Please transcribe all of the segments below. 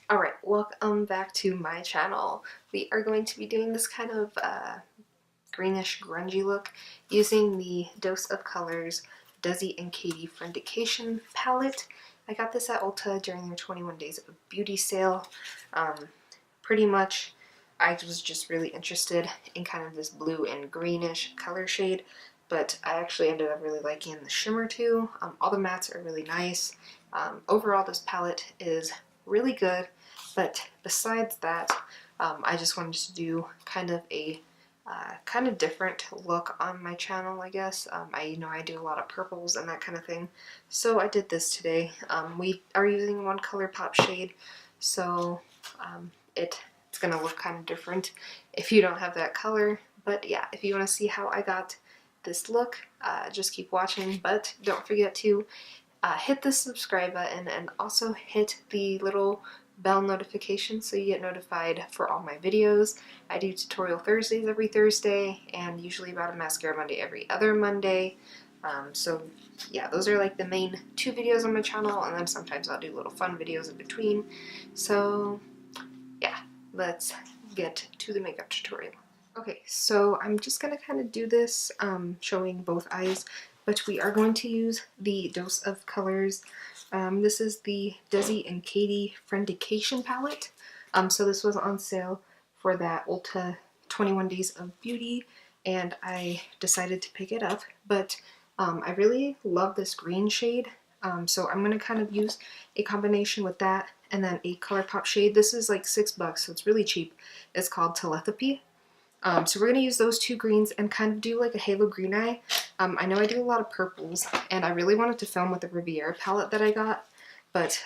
Alright, welcome back to my channel. We are going to be doing this kind of greenish grungy look using the Dose of Colors Desi and Katie Friendication palette. I got this at Ulta during their 21 Days of Beauty sale. Pretty much I was just really interested in kind of this blue and greenish color shade, but I actually ended up really liking the shimmer too. All the mattes are really nice. Overall this palette is really good. But besides that, I just wanted to do kind of a kind of different look on my channel, I guess. I do a lot of purples and that kind of thing, so I did this today. We are using one ColourPop shade, so it's gonna look kind of different if you don't have that color. But yeah, if you want to see how I got this look, just keep watching. But don't forget to hit the subscribe button and also hit the little bell notification so you get notified for all my videos. I do tutorial Thursdays every Thursday and usually about a mascara Monday every other Monday. So yeah, those are like the main two videos on my channel, and then sometimes I'll do little fun videos in between. So yeah, let's get to the makeup tutorial. Okay, so I'm just gonna kind of do this showing both eyes, but we are going to use the Dose of Colors. This is the Desi and Katie Friendication palette. So this was on sale for that Ulta 21 Days of Beauty, and I decided to pick it up. But I really love this green shade, so I'm going to kind of use a combination with that and then a ColourPop shade. This is like $6, so it's really cheap. It's called Telepathy. So we're going to use those two greens and kind of do like a halo green eye. I know I do a lot of purples, and I really wanted to film with the Riviera palette that I got, but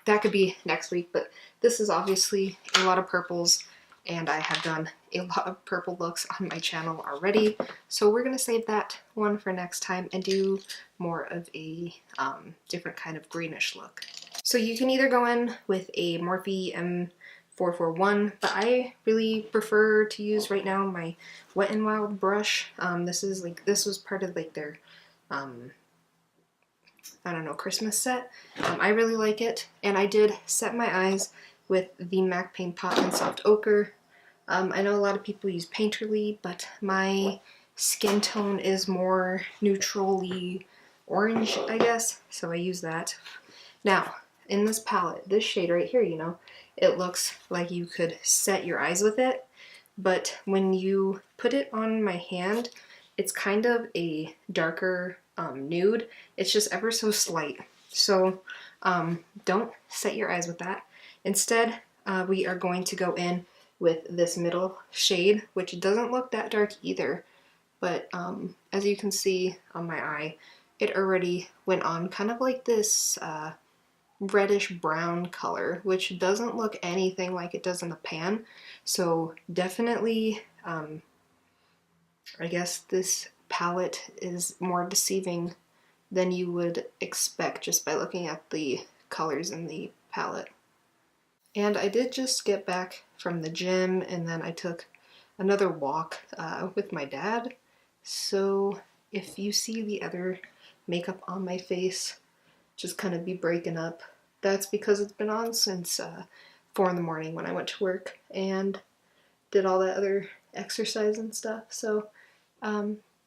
that could be next week. But this is obviously a lot of purples, and I have done a lot of purple looks on my channel already. So we're going to save that one for next time and do more of a different kind of greenish look. So you can either go in with a Morphe M441, but I really prefer to use right now my Wet n Wild brush. This was part of like their I don't know, Christmas set. I really like it, and I did set my eyes with the MAC Paint Pot in Soft Ochre. I know a lot of people use Painterly, but my skin tone is more neutrally orange, I guess, so I use that. Now, in this palette, this shade right here, it looks like you could set your eyes with it, but when you put it on my hand, it's kind of a darker nude. It's just ever so slight. So don't set your eyes with that. Instead, we are going to go in with this middle shade, which doesn't look that dark either, but as you can see on my eye, it already went on kind of like this reddish brown color, which doesn't look anything like it does in the pan. So definitely, I guess this palette is more deceiving than you would expect just by looking at the colors in the palette. And I did just get back from the gym, and then I took another walk with my dad. So if you see the other makeup on my face just kind of be breaking up, that's because it's been on since 4 in the morning when I went to work and did all that other exercise and stuff. So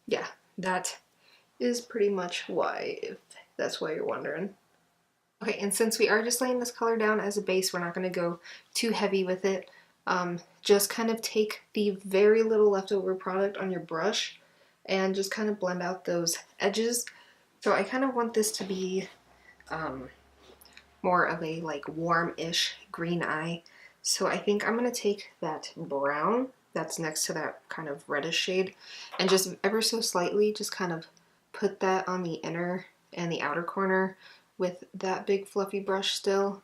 yeah, that is pretty much why, if that's why you're wondering. Okay, and since we are just laying this color down as a base, we're not going to go too heavy with it. Just kind of take the very little leftover product on your brush and just kind of blend out those edges. So I kind of want this to be more of a like warm-ish green eye. So I think I'm going to take that brown that's next to that kind of reddish shade and just ever so slightly just kind of put that on the inner and the outer corner with that big fluffy brush still,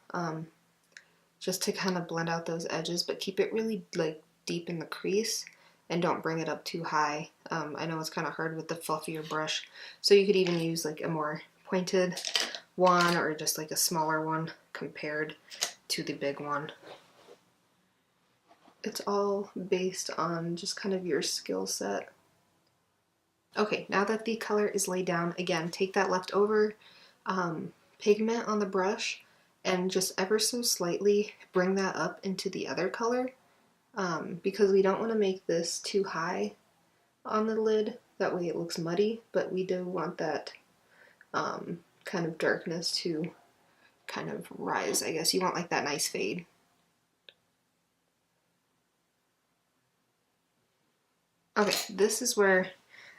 just to kind of blend out those edges, but keep it really like deep in the crease and don't bring it up too high. I know it's kind of hard with the fluffier brush, so you could even use like a more pointed one or just like a smaller one compared to the big one. It's all based on just kind of your skill set. Okay, now that the color is laid down, again, take that leftover pigment on the brush and just ever so slightly bring that up into the other color, because we don't want to make this too high on the lid, that way it looks muddy, but we do want that kind of darkness to kind of rise, I guess. You want like that nice fade. Okay, this is where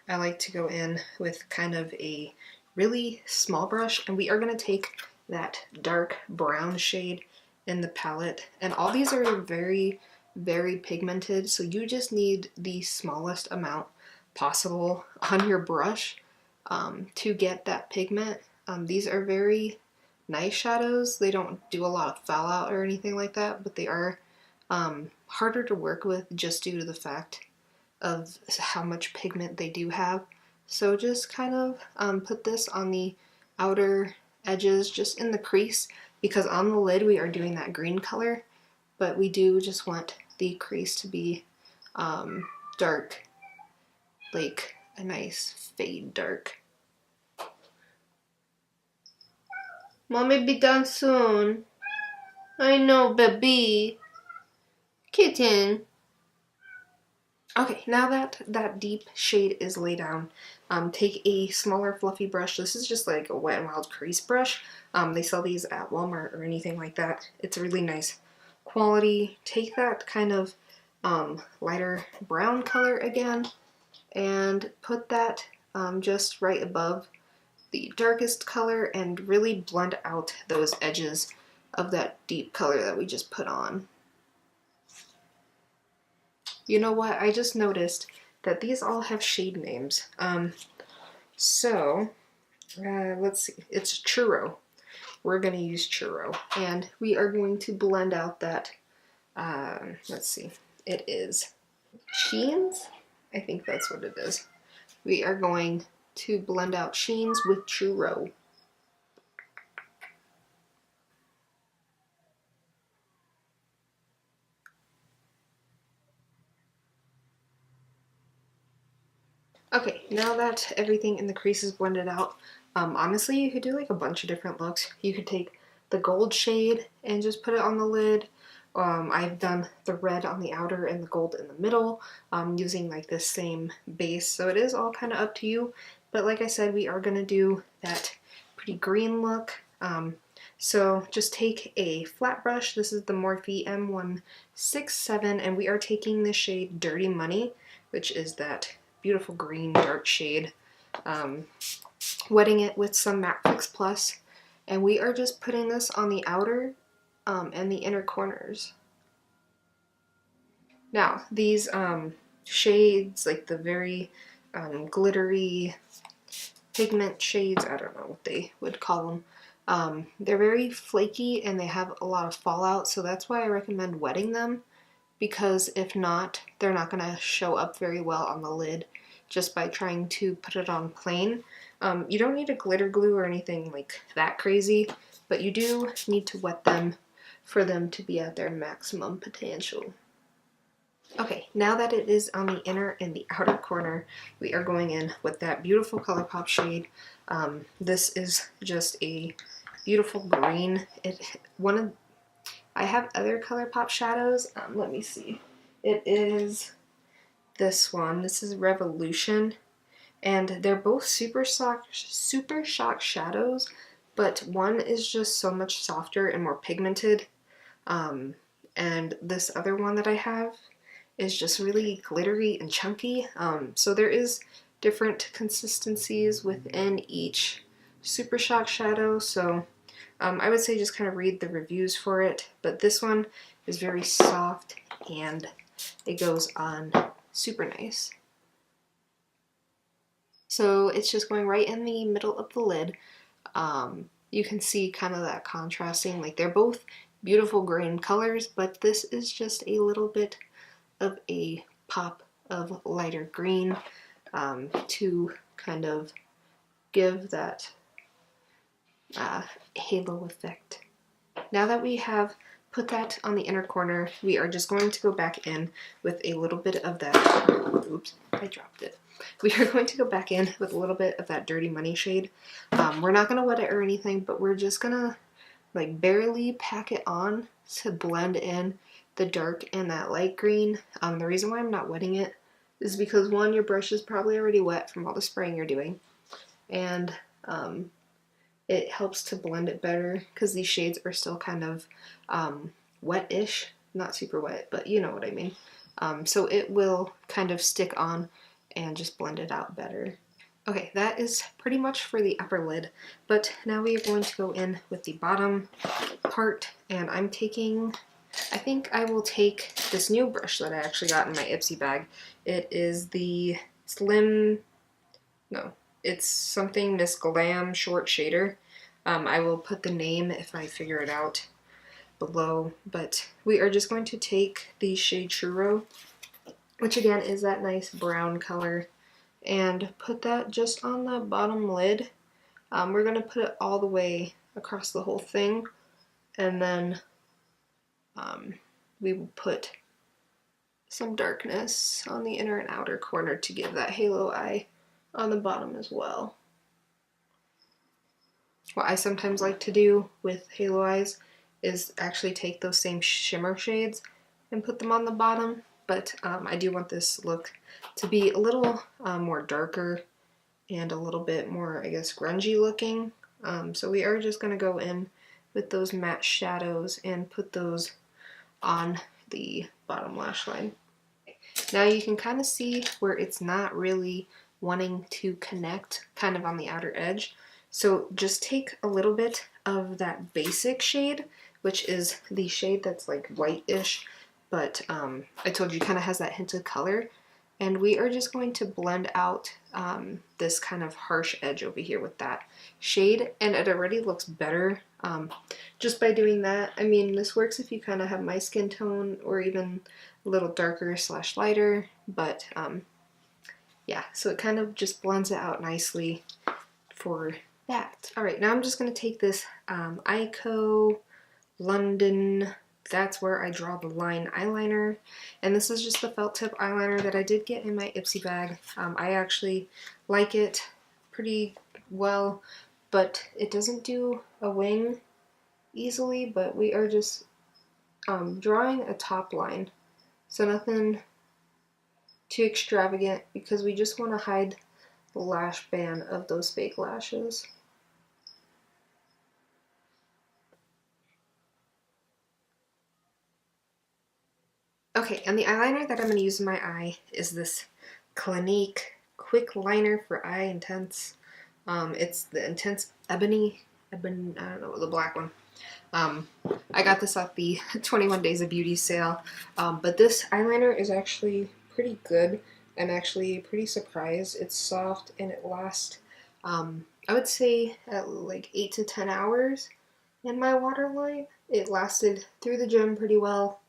I like to go in with kind of a really small brush, and we are going to take that dark brown shade in the palette, and all these are very, very pigmented, so you just need the smallest amount possible on your brush to get that pigment. These are very nice shadows. They don't do a lot of fallout or anything like that, but they are harder to work with just due to the fact of how much pigment they do have. So just kind of put this on the outer edges, just in the crease, because on the lid we are doing that green color, but we do just want the crease to be dark, like a nice fade dark. Mommy be done soon. I know, baby. Kitten. Okay, now that that deep shade is laid down, take a smaller fluffy brush. This is just like a Wet n Wild crease brush. They sell these at Walmart or anything like that. It's a really nice quality. Take that kind of lighter brown color again and put that just right above the darkest color and really blend out those edges of that deep color that we just put on. You know what? I just noticed that these all have shade names. Let's see. It's Churro. We're going to use Churro. And we are going to blend out that, let's see. It is Sheens? I think that's what it is. We are going to blend out Sheens with Churro. Okay, now that everything in the crease is blended out, honestly, you could do like a bunch of different looks. You could take the gold shade and just put it on the lid. I've done the red on the outer and the gold in the middle, using like this same base. So it is all kind of up to you. But like I said, we are going to do that pretty green look. So just take a flat brush. This is the Morphe M167, and we are taking the shade Dirty Money, which is that beautiful green dark shade, wetting it with some Matte Fix Plus, and we are just putting this on the outer and the inner corners. Now these shades, like the very glittery pigment shades, I don't know what they would call them, they're very flaky and they have a lot of fallout, so that's why I recommend wetting them, because if not, they're not going to show up very well on the lid just by trying to put it on plain. You don't need a glitter glue or anything like that crazy, but you do need to wet them for them to be at their maximum potential. Okay, now that it is on the inner and the outer corner, we are going in with that beautiful ColourPop shade. This is just a beautiful green. I have other ColourPop shadows. Let me see. It is this one. This is Revolution, and they're both Super Shock shadows, but one is just so much softer and more pigmented, and this other one that I have is just really glittery and chunky. So there is different consistencies within each Super Shock shadow, so I would say just kind of read the reviews for it, but this one is very soft and it goes on super nice. So it's just going right in the middle of the lid. You can see kind of that contrasting, like they're both beautiful green colors, but this is just a little bit of a pop of lighter green to kind of give that halo effect. Now that we have put that on the inner corner, we are just going to go back in with a little bit of that, oops, I dropped it. We are going to go back in with a little bit of that Dirty Money shade. We're not going to wet it or anything, but we're just going to like barely pack it on to blend in the dark and that light green. The reason why I'm not wetting it is because one, your brush is probably already wet from all the spraying you're doing, and it helps to blend it better because these shades are still kind of wet-ish, not super wet, but you know what I mean. So it will kind of stick on and just blend it out better. Okay, that is pretty much for the upper lid, but now we are going to go in with the bottom part, and I think I will take this new brush that I actually got in my Ipsy bag. It is the it's something Miss Glam Short Shader. I will put the name if I figure it out below, but we are just going to take the shade Churro, which again is that nice brown color, and put that just on the bottom lid. We're going to put it all the way across the whole thing, and then we will put some darkness on the inner and outer corner to give that halo eye on the bottom as well. What I sometimes like to do with halo eyes is actually take those same shimmer shades and put them on the bottom, but I do want this look to be a little more darker and a little bit more, I guess, grungy looking. So we are just going to go in with those matte shadows and put those on the bottom lash line. Now you can kind of see where it's not really wanting to connect kind of on the outer edge. So just take a little bit of that basic shade, which is the shade that's like white-ish, but I told you kind of has that hint of color. And we are just going to blend out this kind of harsh edge over here with that shade, and it already looks better just by doing that. I mean, this works if you kind of have my skin tone or even a little darker / lighter, but yeah, so it kind of just blends it out nicely for that. Alright, now I'm just going to take this Ico London That's Where I Draw the Line eyeliner, and this is just the felt tip eyeliner that I did get in my Ipsy bag. I actually like it pretty well, but it doesn't do a wing easily, but we are just drawing a top line, so nothing too extravagant because we just want to hide the lash band of those fake lashes. Okay, and the eyeliner that I'm going to use in my eye is this Clinique Quick Liner for Eye Intense. It's the Intense Ebony, I don't know, the black one. I got this off the 21 Days of Beauty sale, but this eyeliner is actually pretty good. I'm actually pretty surprised. It's soft and it lasts, I would say, at like 8 to 10 hours in my waterline. It lasted through the gym pretty well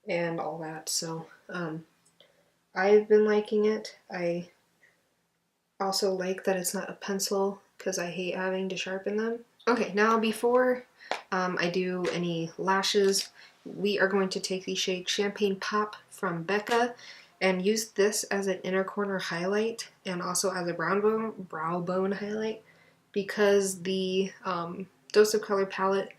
and all that, so I've been liking it. I also like that it's not a pencil because I hate having to sharpen them. Okay, now before I do any lashes, we are going to take the shade Champagne Pop from Becca and use this as an inner corner highlight and also as a brow bone highlight, because the Dose of Color palette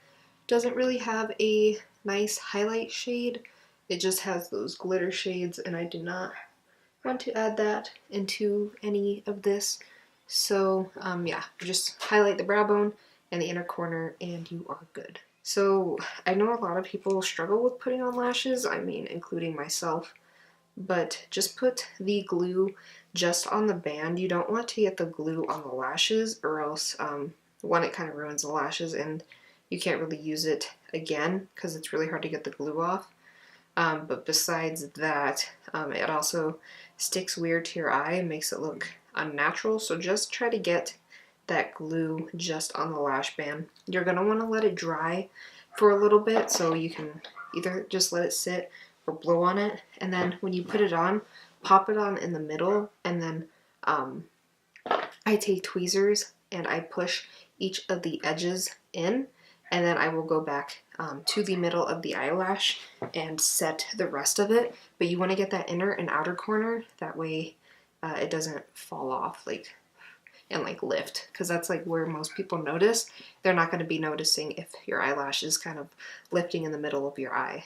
doesn't really have a nice highlight shade. It just has those glitter shades, and I do not want to add that into any of this. So yeah, just highlight the brow bone and the inner corner and you are good. So I know a lot of people struggle with putting on lashes, I mean including myself, but just put the glue just on the band. You don't want to get the glue on the lashes, or else one, it kind of ruins the lashes and you can't really use it again because it's really hard to get the glue off. But besides that, it also sticks weird to your eye and makes it look unnatural, so just try to get that glue just on the lash band. You're going to want to let it dry for a little bit, so you can either just let it sit or blow on it, and then when you put it on, pop it on in the middle, and then I take tweezers and I push each of the edges in, and then I will go back to the middle of the eyelash and set the rest of it. But you want to get that inner and outer corner, that way it doesn't fall off. Like, and like lift, because that's like where most people notice. They're not going to be noticing if your eyelash is kind of lifting in the middle of your eye.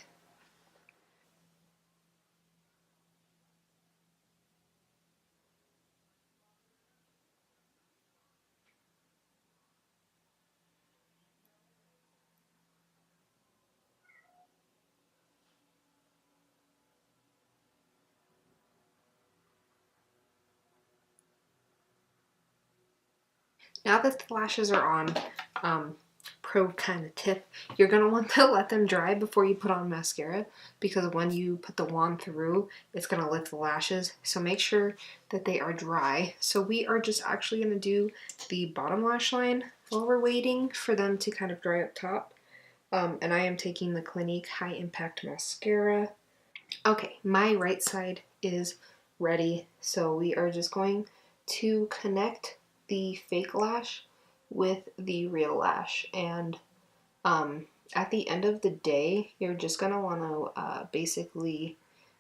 Now that the lashes are on, pro kind of tip, you're going to want to let them dry before you put on mascara, because when you put the wand through, it's going to lift the lashes. So make sure that they are dry. So we are just actually going to do the bottom lash line while we're waiting for them to kind of dry up top. And I am taking the Clinique High Impact Mascara. Okay, my right side is ready, so we are just going to connect the fake lash with the real lash, and at the end of the day, you're just going to want to basically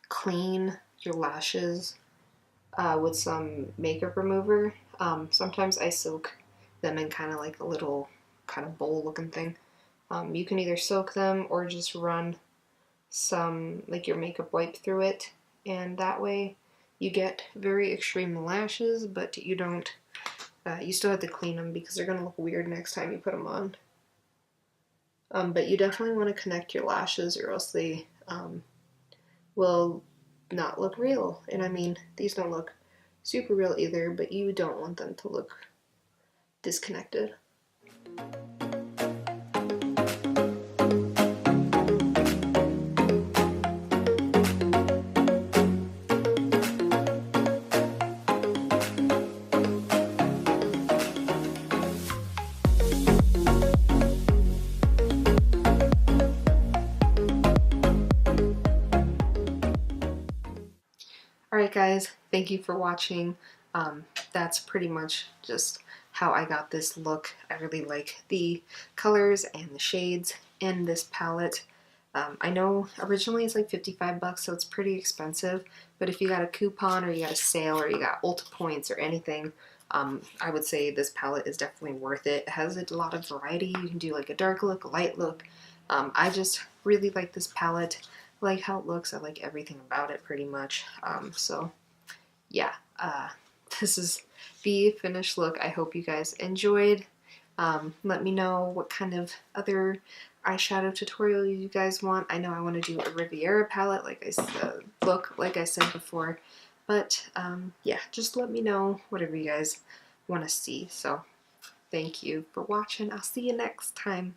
clean your lashes with some makeup remover. Sometimes I soak them in kind of like a little kind of bowl looking thing. You can either soak them or just run some, like your makeup wipe through it, and that way you get very extreme lashes, but you don't, you still have to clean them because they're going to look weird next time you put them on. But you definitely want to connect your lashes, or else they will not look real. And I mean, these don't look super real either, but you don't want them to look disconnected. Alright guys, thank you for watching. That's pretty much just how I got this look. I really like the colors and the shades in this palette. I know originally it's like 55 bucks, so it's pretty expensive, but if you got a coupon or you got a sale or you got Ulta points or anything, I would say this palette is definitely worth it. It has a lot of variety. You can do like a dark look, a light look. I just really like this palette. I like how it looks. I like everything about it pretty much. So yeah, this is the finished look. I hope you guys enjoyed. Let me know what kind of other eyeshadow tutorial you guys want. I know I want to do a Riviera palette, like I said, look, like I said before. But yeah, just let me know whatever you guys want to see. So thank you for watching. I'll see you next time.